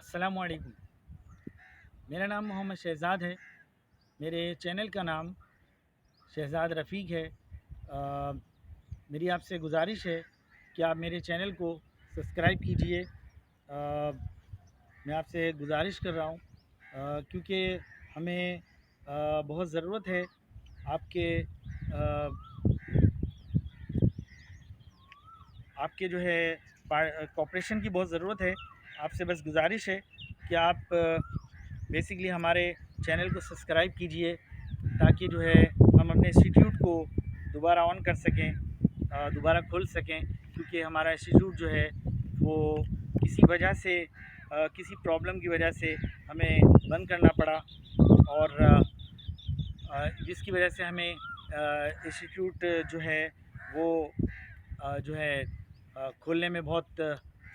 अस्सलामुअलैकुम। मेरा नाम मोहम्मद शहज़ाद है। मेरे चैनल का नाम शहज़ाद रफ़ीक है। मेरी आपसे गुजारिश है कि आप मेरे चैनल को सब्सक्राइब कीजिए। मैं आपसे गुजारिश कर रहा हूँ क्योंकि हमें बहुत ज़रूरत है आपके आपके जो है कोऑपरेशन की बहुत ज़रूरत है। आपसे बस गुजारिश है कि आप बेसिकली हमारे चैनल को सब्सक्राइब कीजिए ताकि जो है हम अपने इंस्टीट्यूट को दोबारा ऑन कर सकें, दोबारा खोल सकें, क्योंकि हमारा इंस्टीट्यूट जो है वो किसी वजह से किसी प्रॉब्लम की वजह से हमें बंद करना पड़ा और जिसकी वजह से हमें इंस्टीट्यूट जो है वो जो है खोलने में बहुत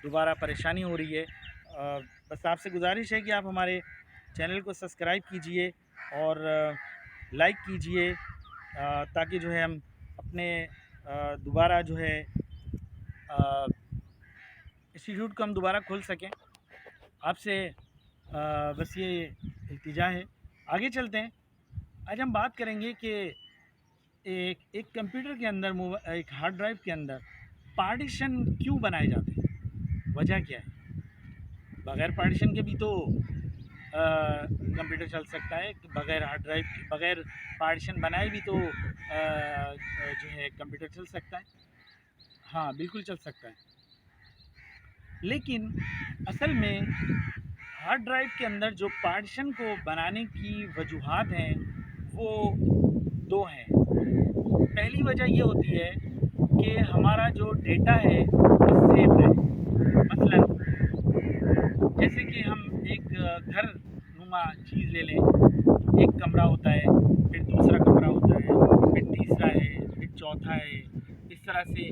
दोबारा परेशानी हो रही है। बस आपसे गुजारिश है कि आप हमारे चैनल को सब्सक्राइब कीजिए और लाइक कीजिए ताकि जो है हम अपने दोबारा जो है इंस्टीट्यूट को हम दोबारा खोल सकें। आपसे बस ये इल्तिजा है। आगे चलते हैं। आज हम बात करेंगे कि एक कंप्यूटर के अंदर एक हार्ड ड्राइव के अंदर पार्टीशन क्यों बनाए जाते हैं, वजह क्या है। बग़ैर पार्टीशन के भी तो कंप्यूटर चल सकता है, बग़ैर हार्ड ड्राइव के बग़ैर पार्टीशन बनाए भी तो जो है कंप्यूटर चल सकता है। हाँ, बिल्कुल चल सकता है। लेकिन असल में हार्ड ड्राइव के अंदर जो पार्टीशन को बनाने की वजूहात हैं वो दो हैं। पहली वजह ये होती है कि हमारा जो डेटा है वो सेव रहे। मसलन जैसे कि हम एक घर नुमा चीज़ ले लें, एक कमरा होता है, फिर दूसरा कमरा होता है, फिर तीसरा है, फिर चौथा है। इस तरह से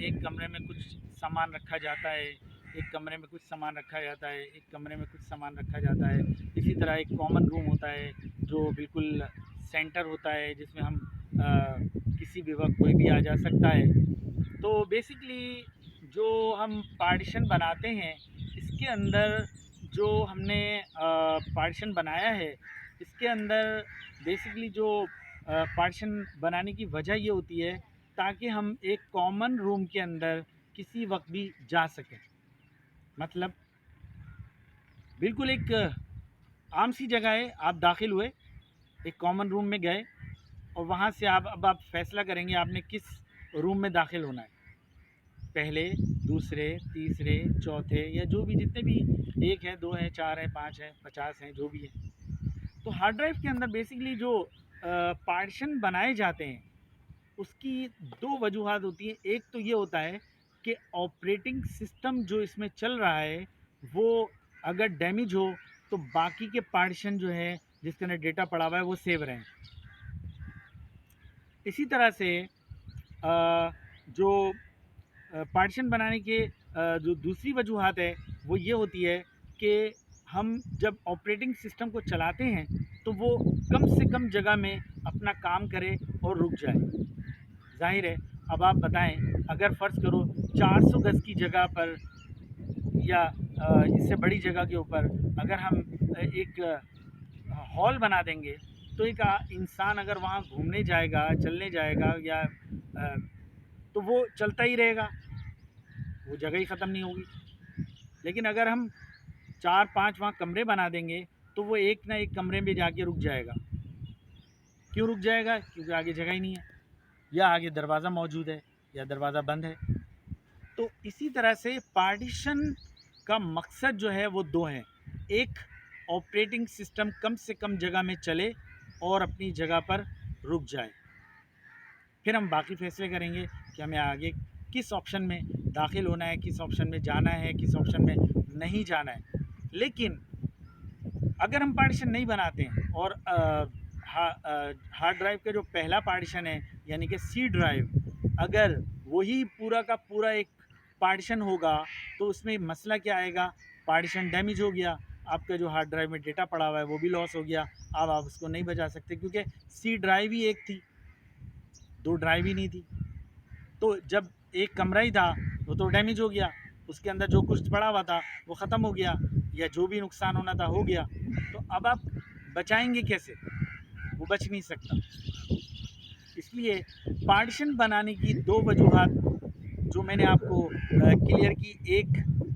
एक कमरे में कुछ सामान रखा जाता है, एक कमरे में कुछ सामान रखा जाता है, एक कमरे में कुछ सामान रखा जाता है। इसी तरह एक कॉमन रूम होता है जो बिल्कुल सेंटर होता है, जिसमें हम किसी भी वक्त कोई भी आ जा सकता है। तो बेसिकली जो हम पार्टीशन बनाते हैं, इसके अंदर जो हमने पार्टीशन बनाया है, इसके अंदर बेसिकली जो पार्टीशन बनाने की वजह ये होती है ताकि हम एक कॉमन रूम के अंदर किसी वक्त भी जा सकें। मतलब बिल्कुल एक आम सी जगह है, आप दाखिल हुए, एक कॉमन रूम में गए और वहाँ से अब आप फैसला करेंगे आपने किस रूम में दाखिल होना है, पहले, दूसरे, तीसरे, चौथे, या जो भी जितने भी, एक है, दो है, चार है, पाँच है, 50 हैं, जो भी है। तो हार्ड ड्राइव के अंदर बेसिकली जो पार्टीशन बनाए जाते हैं उसकी दो वजूहात होती हैं। एक तो ये होता है कि ऑपरेटिंग सिस्टम जो इसमें चल रहा है वो अगर डैमेज हो तो बाकी के पार्टीशन जो है जिसके अंदर डेटा पड़ा हुआ है वो सेव रहें। इसी तरह से जो पार्टीशन बनाने के जो दूसरी वजूहात है वो ये होती है कि हम जब ऑपरेटिंग सिस्टम को चलाते हैं तो वो कम से कम जगह में अपना काम करे और रुक जाए। ज़ाहिर है, अब आप बताएं, अगर फ़र्ज़ करो 400 गज़ की जगह पर या इससे बड़ी जगह के ऊपर अगर हम एक हॉल बना देंगे तो एक इंसान अगर वहाँ घूमने जाएगा, चलने जाएगा या तो वो चलता ही रहेगा, वो जगह ही ख़त्म नहीं होगी। लेकिन अगर हम 4-5 वहाँ कमरे बना देंगे तो वो एक ना एक कमरे में जाके रुक जाएगा। क्यों रुक जाएगा? क्योंकि आगे जगह ही नहीं है, या आगे दरवाज़ा मौजूद है या दरवाज़ा बंद है। तो इसी तरह से पार्टीशन का मकसद जो है वो दो हैं। एक, ऑपरेटिंग सिस्टम कम से कम जगह में चले और अपनी जगह पर रुक जाए। फिर हम बाकी फैसले करेंगे कि हमें आगे किस ऑप्शन में दाखिल होना है, किस ऑप्शन में जाना है, किस ऑप्शन में नहीं जाना है। लेकिन अगर हम पार्टीशन नहीं बनाते हैं और हार्ड ड्राइव का जो पहला पार्टीशन है यानी कि सी ड्राइव, अगर वही पूरा का पूरा एक पार्टीशन होगा तो उसमें मसला क्या आएगा, पार्टीशन डैमेज हो गया, आपका जो हार्ड ड्राइव में डेटा पड़ा हुआ है वो भी लॉस हो गया। अब आप उसको नहीं बचा सकते क्योंकि सी ड्राइव ही एक थी, दो ड्राइव ही नहीं थी। तो जब एक कमरा ही था वो तो डैमेज हो गया, उसके अंदर जो कुछ पड़ा हुआ था वो ख़त्म हो गया, یا جو بھی نقصان ہونا تھا ہو گیا، تو اب آپ بچائیں گے کیسے؟ وہ بچ نہیں سکتا۔ اس لیے پارٹیشن بنانے کی دو وجوہات جو میں نے آپ کو کلیئر کی، ایک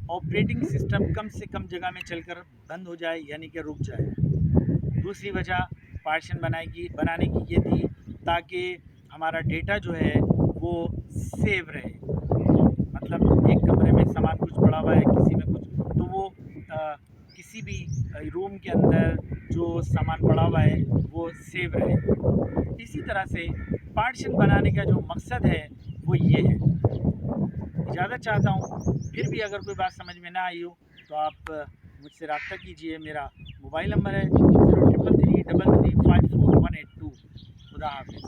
آپریٹنگ سسٹم کم سے کم جگہ میں چل کر بند ہو جائے یعنی کہ رک جائے، دوسری وجہ پارٹیشن بنانے کی یہ تھی تاکہ ہمارا ڈیٹا جو ہے وہ سیو رہے، مطلب ایک کمرے میں سامان کچھ پڑا ہوا ہے، کسی میں کچھ، تو وہ کسی بھی روم کے اندر جو سامان پڑا ہوا ہے وہ سیو رہے۔ اسی طرح سے پارٹیشن بنانے کا جو مقصد ہے وہ یہ ہے۔ اجازت چاہتا ہوں، پھر بھی اگر کوئی بات سمجھ میں نہ آئی ہو تو آپ مجھ سے رابطہ کیجئے۔ میرا موبائل نمبر ہے 0333335482۔ خدا حافظ۔